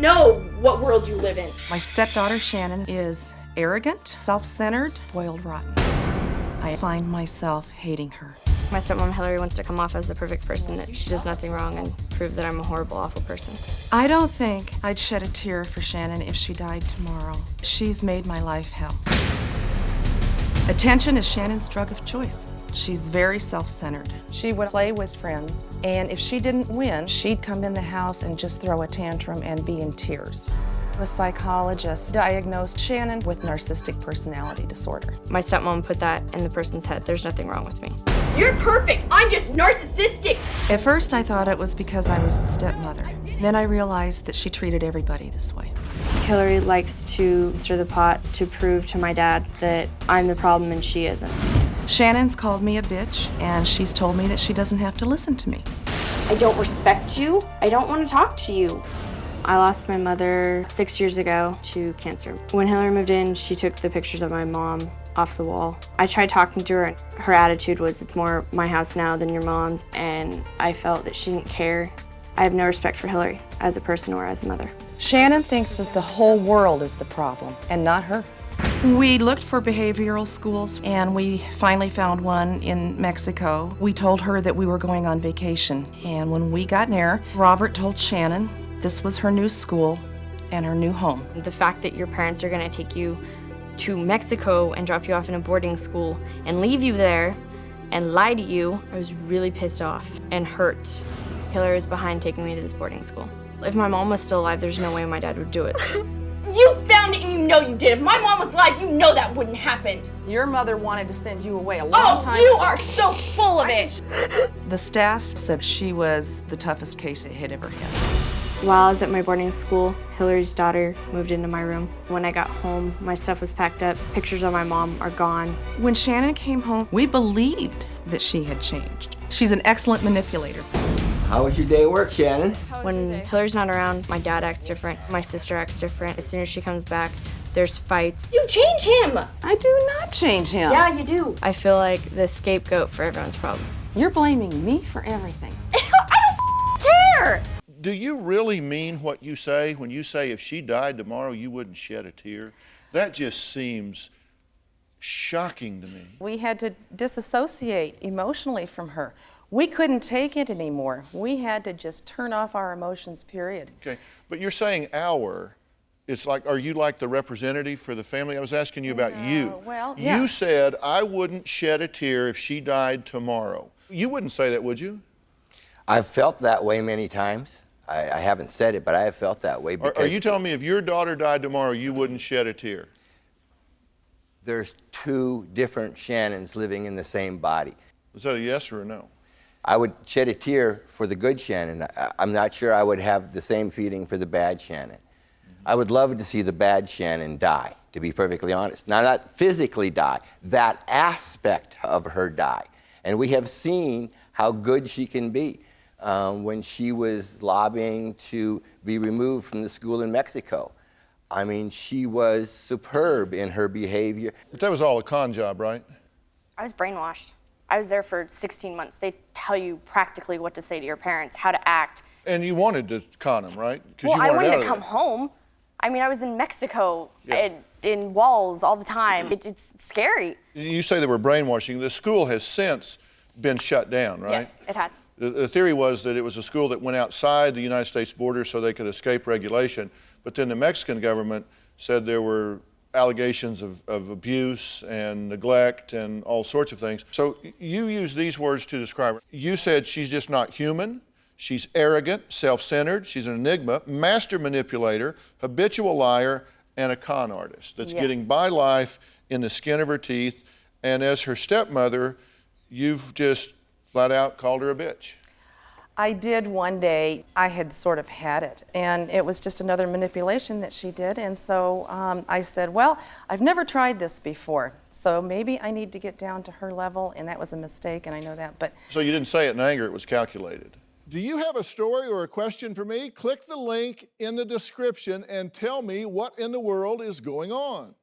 know what world you live in. My stepdaughter, Shannon, is arrogant, self-centered, spoiled rotten. I find myself hating her. My stepmom, Hillary, wants to come off as the perfect person, that she does nothing wrong and prove that I'm a horrible, awful person. I don't think I'd shed a tear for Shannon if she died tomorrow. She's made my life hell. Attention is Shannon's drug of choice. She's very self-centered. She would play with friends, and if she didn't win, she'd come in the house and just throw a tantrum and be in tears. A psychologist diagnosed Shannon with narcissistic personality disorder. My stepmom put that in the person's head. There's nothing wrong with me. You're perfect. I'm just narcissistic. At first, I thought it was because I was the stepmother. Then I realized that she treated everybody this way. Hillary likes to stir the pot to prove to my dad that I'm the problem and she isn't. Shannon's called me a bitch, and she's told me that she doesn't have to listen to me. I don't respect you. I don't want to talk to you. I lost my mother 6 years ago to cancer. When Hillary moved in, she took the pictures of my mom off the wall. I tried talking to her, and her attitude was, it's more my house now than your mom's, and I felt that she didn't care. I have no respect for Hillary as a person or as a mother. Shannon thinks that the whole world is the problem, and not her. We looked for behavioral schools, and we finally found one in Mexico. We told her that we were going on vacation, and when we got there, Robert told Shannon this was her new school and her new home. The fact that your parents are gonna take you to Mexico and drop you off in a boarding school and leave you there and lie to you, I was really pissed off and hurt. Hillary was behind taking me to this boarding school. If my mom was still alive, there's no way my dad would do it. You found it and you know you did. If my mom was alive, you know that wouldn't happen. Your mother wanted to send you away a long time ago. ago. You are so full of it. The staff said she was the toughest case they had ever had. While I was at my boarding school, Hillary's daughter moved into my room. When I got home, my stuff was packed up. Pictures of my mom are gone. When Shannon came home, we believed that she had changed. She's an excellent manipulator. How was your day at work, Shannon? When Hillary's not around, my dad acts different. My sister acts different. As soon as she comes back, there's fights. You change him. I do not change him. Yeah, you do. I feel like the scapegoat for everyone's problems. You're blaming me for everything. I don't care. Do you really mean what you say when you say if she died tomorrow, you wouldn't shed a tear? That just seems shocking to me. We had to disassociate emotionally from her. We couldn't take it anymore. We had to just turn off our emotions, period. Okay, but you're saying our. It's like, are you like the representative for the family? I was asking you about you. Well, yeah. You said, I wouldn't shed a tear if she died tomorrow. You wouldn't say that, would you? I've felt that way many times. I haven't said it, but I have felt that way. Are you telling me if your daughter died tomorrow, you wouldn't shed a tear? There's two different Shannons living in the same body. Is that a yes or a no? I would shed a tear for the good Shannon. I'm not sure I would have the same feeling for the bad Shannon. I would love to see the bad Shannon die, to be perfectly honest. Now, not physically die, that aspect of her die. And we have seen how good she can be when she was lobbying to be removed from the school in Mexico. I mean, she was superb in her behavior. But that was all a con job, right? I was brainwashed. I was there for 16 months. They tell you practically what to say to your parents, how to act. And you wanted to con them, right? Well, I wanted to come home. I mean, I was in Mexico, in walls all the time. It's scary. You say they were brainwashing. The school has since been shut down, right? Yes, it has. The theory was that it was a school that went outside the United States border so they could escape regulation. But then the Mexican government said there were allegations of abuse and neglect and all sorts of things. So you use these words to describe her. You said she's just not human. She's arrogant, self-centered. She's an enigma, master manipulator, habitual liar, and a con artist that's getting by life in the skin of her teeth. And as her stepmother, you've just flat out called her a bitch. I did one day. I had sort of had it, and it was just another manipulation that she did. And so I said, well, I've never tried this before, so maybe I need to get down to her level, and that was a mistake, and I know that. But so you didn't say it in anger, it was calculated. Do you have a story or a question for me? Click the link in the description and tell me what in the world is going on.